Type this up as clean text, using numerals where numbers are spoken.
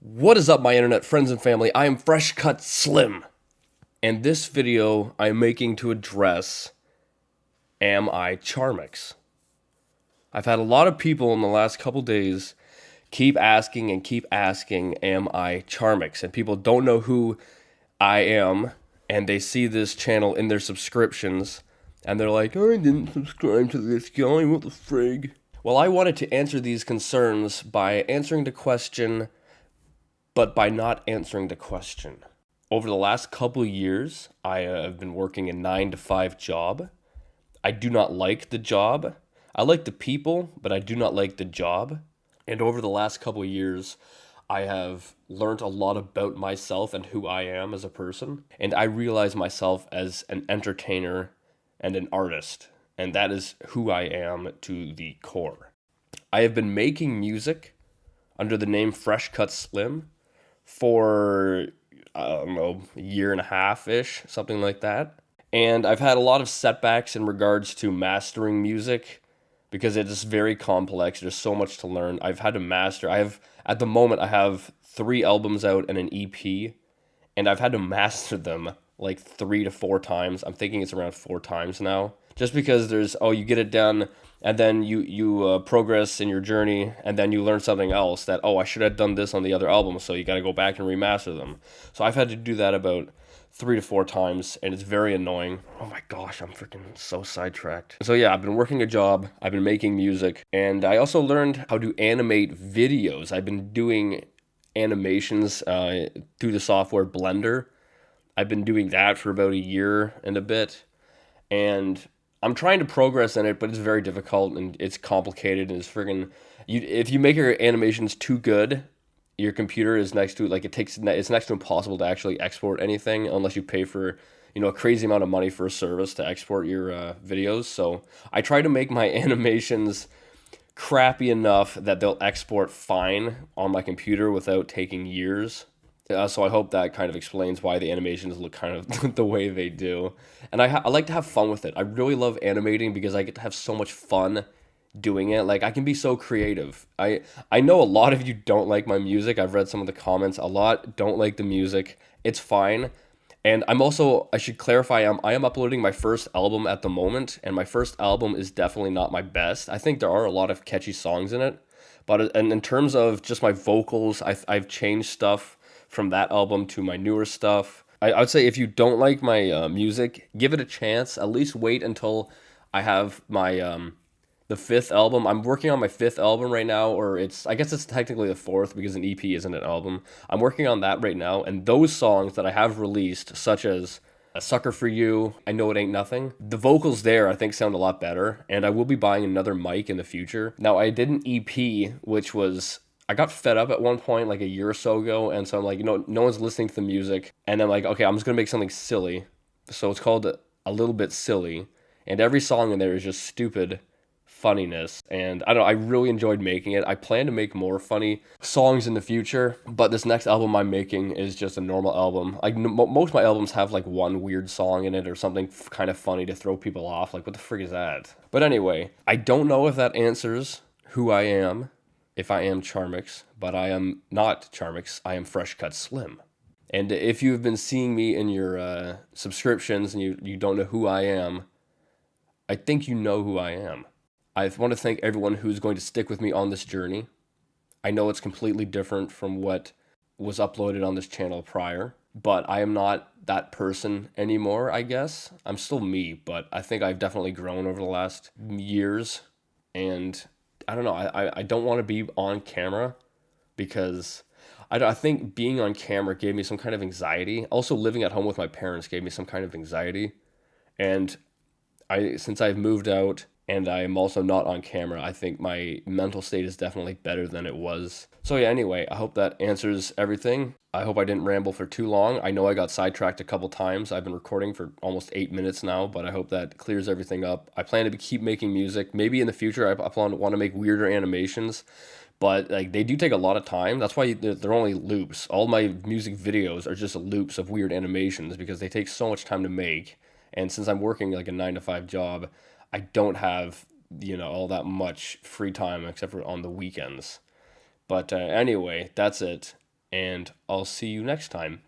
What is up, my internet friends and family? I am Fresh Cut Slim, and this video I'm making to address Am I Charmx? I've had a lot of people in the last couple days keep asking, Am I Charmx? And people don't know who I am, and they see this channel in their subscriptions, and they're like, I didn't subscribe to this guy, what the frig? Well, I wanted to answer these concerns by answering the question, but by not answering the question. Over the last couple years, I have been working a 9-to-5 job. I do not like the job. I like the people, but I do not like the job. And over the last couple years, I have learned a lot about myself and who I am as a person. And I realize myself as an entertainer and an artist. And that is who I am to the core. I have been making music under the name Fresh Cut Slim for, I don't know, a year and a half-ish, something like that. And I've had a lot of setbacks in regards to mastering music because it is very complex. There's so much to learn. I've had to master. At the moment, I have 3 albums out and an EP, and I've had to master them like 3 to 4 times. I'm thinking it's around 4 times now. Just because you get it done, and then you progress in your journey, and then you learn something else that, I should have done this on the other album, so you got to go back and remaster them. So I've had to do that about 3 to 4 times, and it's very annoying. Oh my gosh, I'm freaking so sidetracked. So yeah, I've been working a job, I've been making music, and I also learned how to animate videos. I've been doing animations through the software Blender. I've been doing that for about a year and a bit, and I'm trying to progress in it, but it's very difficult and it's complicated and it's friggin' if you make your animations too good, your computer is next to it's next to impossible to actually export anything unless you pay for a crazy amount of money for a service to export your videos. So I try to make my animations crappy enough that they'll export fine on my computer without taking years. So I hope that kind of explains why the animations look kind of the way they do. And I like to have fun with it. I really love animating because I get to have so much fun doing it. Like, I can be so creative. I know a lot of you don't like my music. I've read some of the comments. A lot don't like the music. It's fine. And I should clarify, I am uploading my first album at the moment, and my first album is definitely not my best. I think there are a lot of catchy songs in it. But in terms of just my vocals, I've changed stuff from that album to my newer stuff. I would say if you don't like my music, give it a chance. At least wait until I have my the 5th album. I'm working on my 5th album right now, or I guess it's technically the 4th because an EP isn't an album. I'm working on that right now, and those songs that I have released, such as A Sucker for You, I Know It Ain't Nothing, the vocals there I think sound a lot better, and I will be buying another mic in the future. Now, I did an EP, which was, I got fed up at one point, like a year or so ago, and so I'm like, no one's listening to the music, and I'm like, okay, I'm just gonna make something silly. So it's called A Little Bit Silly, and every song in there is just stupid funniness, and I don't know, I really enjoyed making it. I plan to make more funny songs in the future, but this next album I'm making is just a normal album. Like, most of my albums have like one weird song in it or something kind of funny to throw people off, like what the frig is that? But anyway, I don't know if that answers who I am, if I am Charmx, but I am not Charmx. I am Fresh Cut Slim. And if you've been seeing me in your subscriptions and you don't know who I am, I think you know who I am. I want to thank everyone who's going to stick with me on this journey. I know it's completely different from what was uploaded on this channel prior, but I am not that person anymore, I guess. I'm still me, but I think I've definitely grown over the last years, and I don't know, I don't want to be on camera because I think being on camera gave me some kind of anxiety. Also, living at home with my parents gave me some kind of anxiety. And since I've moved out and I'm also not on camera, I think my mental state is definitely better than it was. So yeah, anyway, I hope that answers everything. I hope I didn't ramble for too long. I know I got sidetracked a couple times. I've been recording for almost 8 minutes now, but I hope that clears everything up. I plan to keep making music. Maybe in the future I want to make weirder animations, but like, they do take a lot of time. That's why they're only loops. All my music videos are just loops of weird animations because they take so much time to make. And since I'm working like a 9-to-5 job, I don't have, all that much free time except for on the weekends. But anyway, that's it. and I'll see you next time.